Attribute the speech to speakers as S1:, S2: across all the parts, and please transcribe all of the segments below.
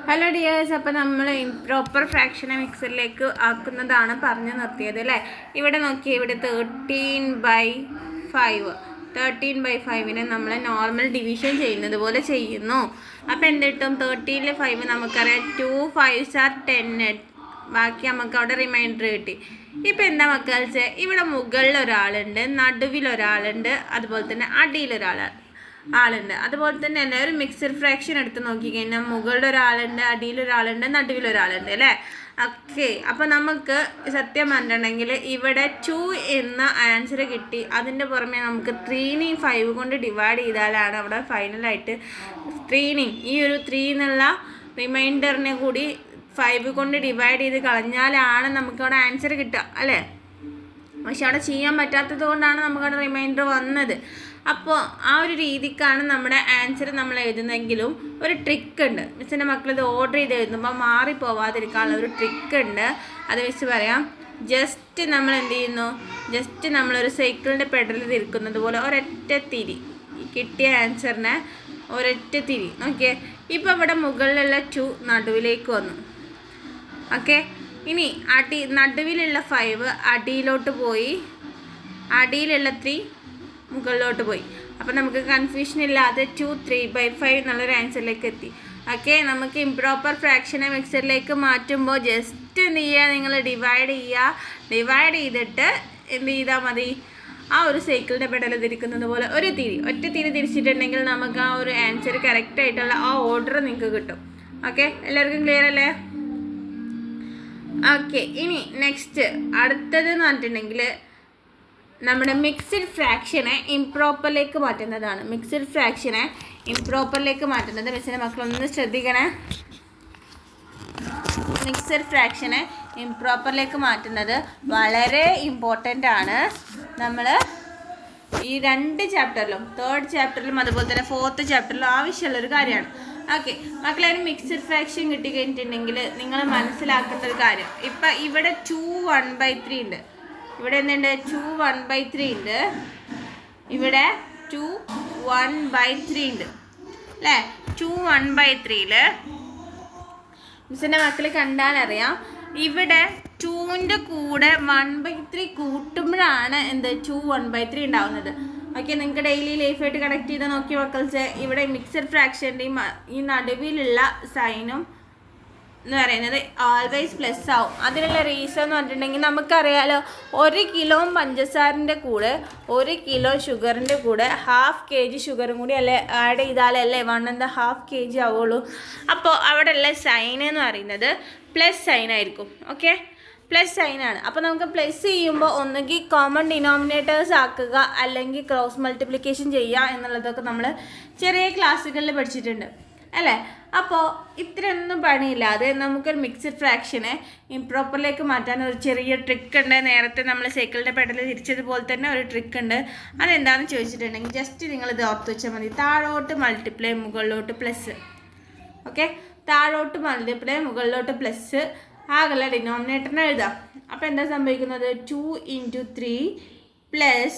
S1: Hello dears, അപ്പോൾ നമ്മൾ improper ഫ്രാക്ഷനെ മിക്സറിലേക്ക് ആക്കുന്നതാണ് പറഞ്ഞു നിർത്തിയത് അല്ലേ. ഇവിടെ നോക്കി, ഇവിടെ 13/5 നമ്മൾ നോർമൽ ഡിവിഷൻ ചെയ്യുന്നത് പോലെ ചെയ്യുന്നു. അപ്പോൾ എന്ത് കിട്ടും? 13-ൽ 5 നമുക്കറിയാം, 2 5s are 10. ബാക്കി നമുക്ക് അവിടെ റിമൈൻഡർ കിട്ടി. ഇപ്പം എന്താ മക്കൾസ്, ഇവിടെ മുകളിൽ ഒരാളുണ്ട്, നടുവിൽ ഒരാളുണ്ട്, അതുപോലെ തന്നെ അടിയിൽ ആളുണ്ട്. അതുപോലെ തന്നെ തന്നെ ഒരു മിക്സഡ് ഫ്രാക്ഷൻ എടുത്ത് നോക്കിക്കഴിഞ്ഞാൽ മുകളിൽ ഒരാളുണ്ട്, അടിയിൽ ഒരാളുണ്ട്, നടുവിൽ ഒരാളുണ്ട് അല്ലേ. ഓക്കെ, അപ്പോൾ നമുക്ക് സത്യം പറഞ്ഞിട്ടുണ്ടെങ്കിൽ ഇവിടെ 2 എന്ന ആൻസർ കിട്ടി. അതിൻ്റെ പുറമെ നമുക്ക് 3 5 കൊണ്ട് ഡിവൈഡ് ചെയ്താലാണ് അവിടെ ഫൈനലായിട്ട് 3 ഈ ഒരു 3 എന്നുള്ള റിമൈൻഡറിനെ കൂടി 5 കൊണ്ട് ഡിവൈഡ് ചെയ്ത് കളഞ്ഞാലാണ് നമുക്കവിടെ ആൻസർ കിട്ടുക അല്ലേ. പക്ഷെ അവിടെ ചെയ്യാൻ പറ്റാത്തത് കൊണ്ടാണ് നമുക്കവിടെ റിമൈൻഡർ വന്നത്. അപ്പോൾ ആ ഒരു രീതിക്കാണ് നമ്മുടെ ആൻസർ നമ്മൾ എഴുതുന്നെങ്കിലും ഒരു ട്രിക്ക് ഉണ്ട്. മിസ്സിൻ്റെ മക്കൾ ഇത് ഓർഡർ ചെയ്ത് എഴുതുമ്പോൾ മാറിപ്പോവാതിരിക്കാനുള്ള ഒരു ട്രിക്ക് ഉണ്ട്. അത് വെച്ച് പറയാം. ജസ്റ്റ് നമ്മൾ എന്ത് ചെയ്യുന്നു, ജസ്റ്റ് നമ്മളൊരു സൈക്കിളിൻ്റെ പെഡലിൽ തിരിക്കുന്നത് പോലെ ഒരൊറ്റ തിരി, കിട്ടിയ ആൻസറിനെ ഒരൊറ്റ തിരി നോക്കിയേ. ഇപ്പോൾ ഇവിടെ മുകളിലുള്ള 2 നടുവിലേക്ക് വന്നു. ഓക്കെ, ഇനി നടുവിലുള്ള 5 അടിയിലോട്ട് പോയി, അടിയിലുള്ള 3 മുകളിലോട്ട് പോയി. അപ്പോൾ നമുക്ക് കൺഫ്യൂഷൻ ഇല്ലാതെ 2 3/5 എന്നുള്ളൊരു ആൻസറിലേക്ക് എത്തി. ഓക്കെ, നമുക്ക് ഇംപ്രോപ്പർ ഫ്രാക്ഷനെ മിക്സറിലേക്ക് മാറ്റുമ്പോൾ ജസ്റ്റ് എന്ത് ചെയ്യുക, നിങ്ങൾ ഡിവൈഡ് ചെയ്തിട്ട് എന്ത് ചെയ്താൽ മതി, ആ ഒരു സൈക്കിളിൻ്റെ പെഡൽ തിരിക്കുന്നത് പോലെ ഒറ്റ തിരി തിരിച്ചിട്ടുണ്ടെങ്കിൽ നമുക്ക് ആ ഒരു ആൻസർ കറക്റ്റായിട്ടുള്ള ആ ഓർഡർ നിങ്ങൾക്ക് കിട്ടും. ഓക്കെ, എല്ലാവർക്കും ക്ലിയർ അല്ലേ? ഓക്കെ, ഇനി നെക്സ്റ്റ് അടുത്തതെന്ന് പറഞ്ഞിട്ടുണ്ടെങ്കിൽ നമ്മുടെ മിക്സഡ് ഫ്രാക്ഷനെ ഇംപ്രോപ്പറിലേക്ക് മാറ്റുന്നതാണ്. മിക്സഡ് ഫ്രാക്ഷനെ ഇംപ്രോപ്പറിലേക്ക് മാറ്റുന്നത് മിസ്സിൻ്റെ മക്കളൊന്ന് ശ്രദ്ധിക്കണേ. മിക്സഡ് ഫ്രാക്ഷനെ ഇംപ്രോപ്പറിലേക്ക് മാറ്റുന്നത് വളരെ ഇമ്പോർട്ടൻ്റ് ആണ്. നമ്മൾ ഈ 2 ചാപ്റ്ററിലും 3rd ചാപ്റ്ററിലും അതുപോലെ തന്നെ 4th ചാപ്റ്ററിലും ആവശ്യമുള്ളൊരു കാര്യമാണ്. ഓക്കെ മക്കളെ, ഒരു മിക്സഡ് ഫ്രാക്ഷൻ കിട്ടിക്കഴിഞ്ഞിട്ടുണ്ടെങ്കിൽ നിങ്ങൾ മനസ്സിലാക്കേണ്ട ഒരു കാര്യം, ഇപ്പം ഇവിടെ 2 1/3 ഉണ്ട്, ഇവിടെ എന്തുണ്ട് 2 1/3 ഉണ്ട്, ഇവിടെ 2 1/3 ഉണ്ട് അല്ലേ. 2 1/3 മിസ്സിൻ്റെ മക്കൾ കണ്ടാലറിയാം, ഇവിടെ 2ൻ്റെ കൂടെ 1/3 കൂട്ടുമ്പോഴാണ് എന്ത് 2 1/3 ഉണ്ടാവുന്നത്. ഓക്കെ, നിങ്ങൾക്ക് ഡെയിലി ലൈഫായിട്ട് കണക്ട് ചെയ്ത് നോക്കിയ മക്കൾസ്, ഇവിടെ മിക്സഡ് ഫ്രാക്ഷൻ്റെയും ഈ നടുവിലുള്ള സൈനും എന്ന് പറയുന്നത് ആൾവേസ് പ്ലസ് ആവും. അതിനുള്ള റീസൺ എന്ന് പറഞ്ഞിട്ടുണ്ടെങ്കിൽ നമുക്കറിയാലോ, 1 കിലോ പഞ്ചസാരൻ്റെ കൂടെ 1 കിലോ ഷുഗറിൻ്റെ കൂടെ 1/2 kg ഷുഗറും കൂടി അല്ലേ ആഡ് ചെയ്താലല്ലേ 1.5 kg ആവുള്ളൂ. അപ്പോൾ അവിടെ ഉള്ള സൈൻ എന്ന് പറയുന്നത് പ്ലസ് സൈൻ ആയിരിക്കും. ഓക്കെ, പ്ലസ് സൈനാണ്. അപ്പോൾ നമുക്ക് പ്ലസ് ചെയ്യുമ്പോൾ ഒന്നുകിൽ കോമൺ ഡിനോമിനേറ്റേഴ്സ് ആക്കുക, അല്ലെങ്കിൽ ക്രോസ് മൾട്ടിപ്ലിക്കേഷൻ ചെയ്യുക എന്നുള്ളതൊക്കെ നമ്മൾ ചെറിയ ക്ലാസ്സുകളിൽ പഠിച്ചിട്ടുണ്ട് അല്ലേ. അപ്പോൾ ഇത്രയൊന്നും പണിയില്ലാതെ നമുക്കൊരു മിക്സഡ് ഫ്രാക്ഷനെ ഇംപ്രോപ്പറിലേക്ക് മാറ്റാൻ ഒരു ചെറിയ ട്രിക്ക് ഉണ്ട്. നേരത്തെ നമ്മൾ സൈക്കിളിൻ്റെ പെഡൽ തിരിച്ചതുപോലെ തന്നെ ഒരു ട്രിക്ക് ഉണ്ട്. അതെന്താണെന്ന് ചോദിച്ചിട്ടുണ്ടെങ്കിൽ ജസ്റ്റ് നിങ്ങളിത് ഓർത്ത് വെച്ചാൽ മതി. താഴോട്ട് മൾട്ടിപ്ലൈ, മുകളിലോട്ട് പ്ലസ്. ഓക്കെ, താഴോട്ട് മൾട്ടിപ്ലൈ, മുകളിലോട്ട് പ്ലസ്, ആകെയുള്ള ഡിനോമിനേറ്ററിനെ എഴുതാം. അപ്പോൾ എന്താ സംഭവിക്കുന്നത്, 2 × 3 +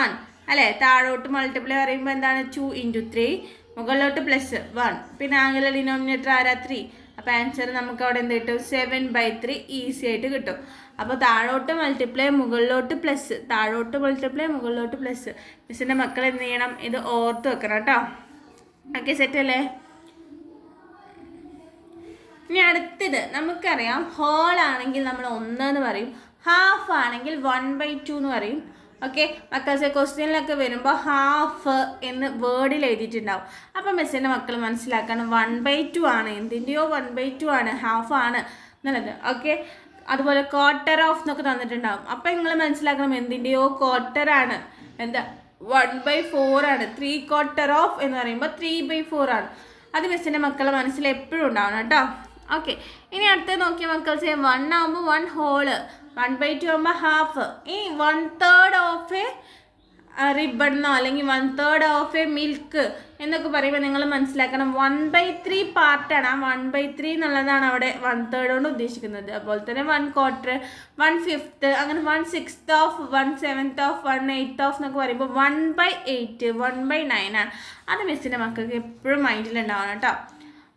S1: 1 അല്ലേ. താഴോട്ട് മൾട്ടിപ്ലൈ പറയുമ്പോൾ എന്താണ് 2 × 3, മുകളിലോട്ട് +1, പിന്നെ ആകെയുള്ള ഡിനോമിനേറ്റർ ആരാ 3. അപ്പോൾ ആൻസർ നമുക്ക് അവിടെ എന്ത് കിട്ടും, 7/3 ഈസി ആയിട്ട് കിട്ടും. അപ്പോൾ താഴോട്ട് മൾട്ടിപ്ലൈ, മുകളിലോട്ട് പ്ലസ്, താഴോട്ട് മൾട്ടിപ്ലൈ, മുകളിലോട്ട് പ്ലസ്. മിസ്സിൻ്റെ മക്കൾ എന്ത് ചെയ്യണം, ഇത് ഓർത്ത് വെക്കണം കേട്ടോ. ഓക്കെ, സെറ്റ് അല്ലേ? ഇനി അടുത്തത് നമുക്കറിയാം, ഹോൾ ആണെങ്കിൽ നമ്മൾ 1 എന്ന് പറയും, ഹാഫ് ആണെങ്കിൽ 1/2 എന്ന് പറയും. ഓക്കെ മക്കൾസ്, ക്വസ്റ്റ്യനിലൊക്കെ വരുമ്പോൾ ഹാഫ് എന്ന് വേർഡിൽ എഴുതിയിട്ടുണ്ടാവും. അപ്പം മിസ്സിൻ്റെ മക്കൾ മനസ്സിലാക്കണം 1/2 ആണ്, എന്തിൻ്റെയോ 1/2 ആണ്, ഹാഫ് ആണ് എന്നുള്ളത്. ഓക്കെ, അതുപോലെ ക്വാർട്ടർ ഓഫ് എന്നൊക്കെ തന്നിട്ടുണ്ടാവും. അപ്പം നിങ്ങൾ മനസ്സിലാക്കണം എന്തിൻ്റെയോ ക്വാർട്ടറാണ്, എന്താ 1/4 ആണ്. 3/4 ഓഫ് എന്ന് പറയുമ്പോൾ 3/4 ആണ്. അത് മിസ്സിൻ്റെ മക്കളുടെ മനസ്സിൽ എപ്പോഴും ഉണ്ടാവണം കേട്ടോ. ഓക്കെ, ഇനി അടുത്ത് നോക്കിയ മക്കൾസ്, 1 ആകുമ്പോൾ 1 ഹോള്, 1/2 ആകുമ്പോൾ ഹാഫ്. ഈ 1/3 ഓഫ് എ റിബണെന്നോ അല്ലെങ്കിൽ 1/3 ഓഫ് എ മിൽക്ക് എന്നൊക്കെ പറയുമ്പോൾ നിങ്ങൾ മനസ്സിലാക്കണം 1/3 പാർട്ടാണ്. ആ 1/3 എന്നുള്ളതാണ് അവിടെ 1/3 കൊണ്ട് ഉദ്ദേശിക്കുന്നത്. അതുപോലെ തന്നെ 1/4, 1/5, അങ്ങനെ 1/6 ഓഫ്, 1/7 ഓഫ്, 1/8 ഓഫ് എന്നൊക്കെ പറയുമ്പോൾ 1/8, 1/9 ആണ്. അത് മിസ്സിൻ്റെ മക്കൾക്ക് എപ്പോഴും മൈൻഡിലുണ്ടാവണം കേട്ടോ.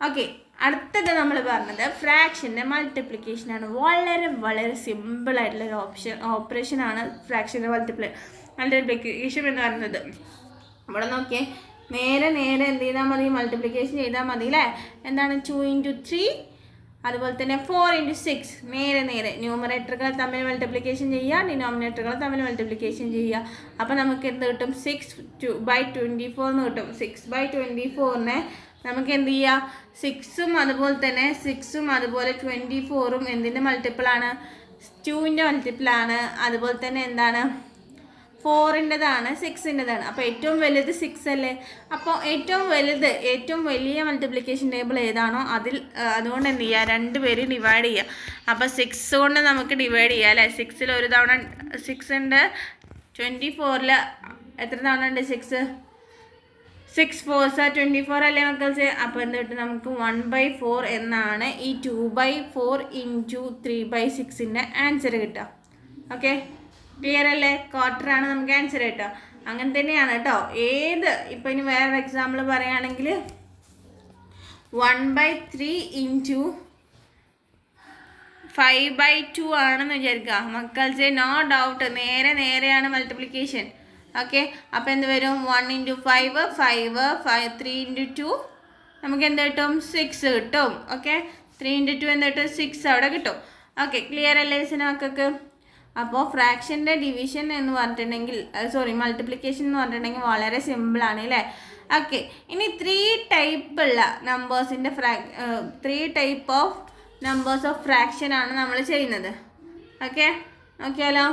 S1: ഓക്കെ, അടുത്തത് നമ്മൾ പറഞ്ഞത് ഫ്രാക്ഷൻ്റെ മൾട്ടിപ്ലിക്കേഷനാണ്. വളരെ വളരെ സിമ്പിളായിട്ടുള്ളൊരു ഓപ്പറേഷനാണ് ഫ്രാക്ഷൻ്റെ മൾട്ടിപ്ലിക്കേഷൻ എന്ന് പറയുന്നത്. ഇവിടെ നോക്കിയേ, നേരെ എന്ത് ചെയ്താൽ മതി, മൾട്ടിപ്ലിക്കേഷൻ ചെയ്താൽ മതി അല്ലേ. എന്താണ് 2 × 3, അതുപോലെ തന്നെ 4 × 6. നേരെ ന്യൂമറേറ്ററുകൾ തമ്മിൽ മൾട്ടിപ്ലിക്കേഷൻ ചെയ്യുക, ഡിനോമിനേറ്ററുകൾ തമ്മിൽ മൾട്ടിപ്ലിക്കേഷൻ ചെയ്യുക. അപ്പോൾ നമുക്ക് എന്ത് കിട്ടും, 6/24 എന്ന് കിട്ടും. 6/24 നമുക്ക് എന്ത് ചെയ്യുക, 6ഉം അതുപോലെ തന്നെ 6ഉം അതുപോലെ 24ഉം എന്തിൻ്റെ മൾട്ടിപ്പിളാണ്, 2ൻ്റെ മൾട്ടിപ്പിളാണ്. അതുപോലെ തന്നെ എന്താണ്, 4ൻ്റെതാണ് 6ൻ്റെതാണ്. അപ്പോൾ ഏറ്റവും വലുത് 6 അല്ലേ. അപ്പോൾ ഏറ്റവും വലിയ മൾട്ടിപ്ലിക്കേഷൻ ടേബിൾ ഏതാണോ അതുകൊണ്ട് എന്ത് ചെയ്യുക, 2 പേര് ഡിവൈഡ് ചെയ്യുക. അപ്പോൾ 6 കൊണ്ട് നമുക്ക് ഡിവൈഡ് ചെയ്യുക അല്ലേ. 6ൽ ഒരു തവണ 6 ഉണ്ട്, 24ൽ എത്ര തവണ ഉണ്ട് 6? 6 4s 24 അല്ലേ മക്കൾസ്. അപ്പോൾ എന്ത് കിട്ടും, നമുക്ക് 1/4 എന്നാണ് ഈ 2/4 × 3/6ൻ്റെ ആൻസർ കിട്ടുക. ഓക്കെ, ക്ലിയർ അല്ലേ. ക്വാർട്ടറാണ് നമുക്ക് ആൻസർ കേട്ടോ. അങ്ങനെ തന്നെയാണ് കേട്ടോ. ഇപ്പം ഇനി വേറൊരു എക്സാമ്പിൾ പറയുകയാണെങ്കിൽ 1/3 × 5/2 ആണെന്ന് വിചാരിക്കുക മക്കൾസ്. നോ ഡൗട്ട് നേരെയാണ് മൾട്ടിപ്ലിക്കേഷൻ. ഓക്കെ, അപ്പോൾ എന്ത് വരും, 1 × 5 5 3 × 2 നമുക്ക് എന്ത് കിട്ടും, 6 കിട്ടും. ഓക്കെ, 3 × 2 എന്ത് കിട്ടും, 6 അവിടെ കിട്ടും. ഓക്കെ, ക്ലിയർ അല്ലേ മക്കൾക്ക്. അപ്പോൾ ഫ്രാക്ഷൻ്റെ ഡിവിഷൻ എന്ന് പറഞ്ഞിട്ടുണ്ടെങ്കിൽ മൾട്ടിപ്ലിക്കേഷൻ എന്ന് പറഞ്ഞിട്ടുണ്ടെങ്കിൽ വളരെ സിമ്പിളാണ് അല്ലേ. ഓക്കെ, ഇനി 3 ടൈപ്പുള്ള നമ്പേഴ്സിൻ്റെ 3 type of numbers of fraction ആണ് നമ്മൾ ചെയ്യുന്നത്. ഓക്കെ, നോക്കിയാലോ.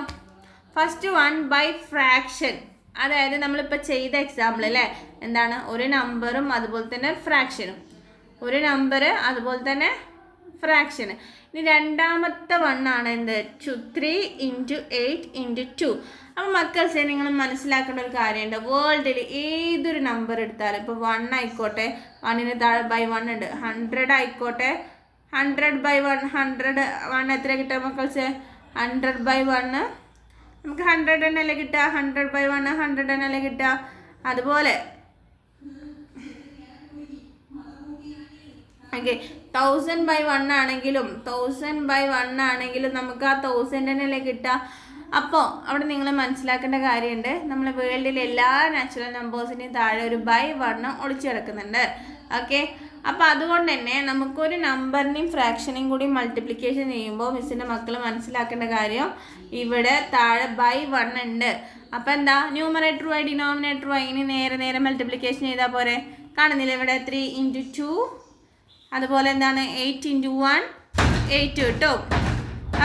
S1: ഫസ്റ്റ് 1 ബൈ ഫ്രാക്ഷൻ, അതായത് നമ്മളിപ്പോൾ ചെയ്ത എക്സാമ്പിൾ അല്ലേ. എന്താണ്, ഒരു നമ്പറും അതുപോലെ തന്നെ ഫ്രാക്ഷനും, ഒരു നമ്പർ അതുപോലെ തന്നെ ഫ്രാക്ഷന്. ഇനി രണ്ടാമത്തെ 1 ആണ് എന്ത്, 3 × 8 × 2. അപ്പോൾ മക്കൾസെ നിങ്ങൾ മനസ്സിലാക്കേണ്ട ഒരു കാര്യമുണ്ട്. വേൾഡിൽ ഏതൊരു നമ്പർ എടുത്താലും, ഇപ്പോൾ 1 ആയിക്കോട്ടെ, 1ന് താഴെ /1 ഉണ്ട്, 100 ആയിക്കോട്ടെ, 100/1 100 എത്ര കിട്ടുക മക്കൾസെ, 100/1 നമുക്ക് 100 തന്നെയല്ലേ കിട്ടുക. 100/1 100 തന്നെയല്ലേ കിട്ടുക. അതുപോലെ ഓക്കെ, 1000/1 ആണെങ്കിലും 1000/1 ആണെങ്കിലും നമുക്ക് ആ 1000 തന്നെയല്ലേ കിട്ടുക. അപ്പോൾ അവിടെ നിങ്ങൾ മനസ്സിലാക്കേണ്ട കാര്യമുണ്ട്, നമ്മൾ വേൾഡിലെ എല്ലാ നാച്ചുറൽ നമ്പേഴ്സിൻ്റെയും താഴെ ഒരു /1 ഒളിച്ചു കിടക്കുന്നുണ്ട്. ഓക്കെ, അപ്പോൾ അതുകൊണ്ട് തന്നെ നമുക്കൊരു നമ്പറിനെയും ഫ്രാക്ഷനെയും കൂടി മൾട്ടിപ്ലിക്കേഷൻ ചെയ്യുമ്പോൾ മിസ്സിൻ്റെ മക്കൾ മനസ്സിലാക്കേണ്ട കാര്യം, ഇവിടെ താഴെ /1 ഉണ്ട്. അപ്പോൾ എന്താ, ന്യൂമറേറ്ററുമായി ഡിനോമിനേറ്ററുമായി ഇനി നേരെ മൾട്ടിപ്ലിക്കേഷൻ ചെയ്താൽ പോരെ. കാണുന്നില്ല ഇവിടെ 3 × 2, അതുപോലെ എന്താണ് 8 × 1 8 കിട്ടും.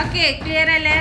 S1: ഓക്കെ, ക്ലിയർ അല്ലേ.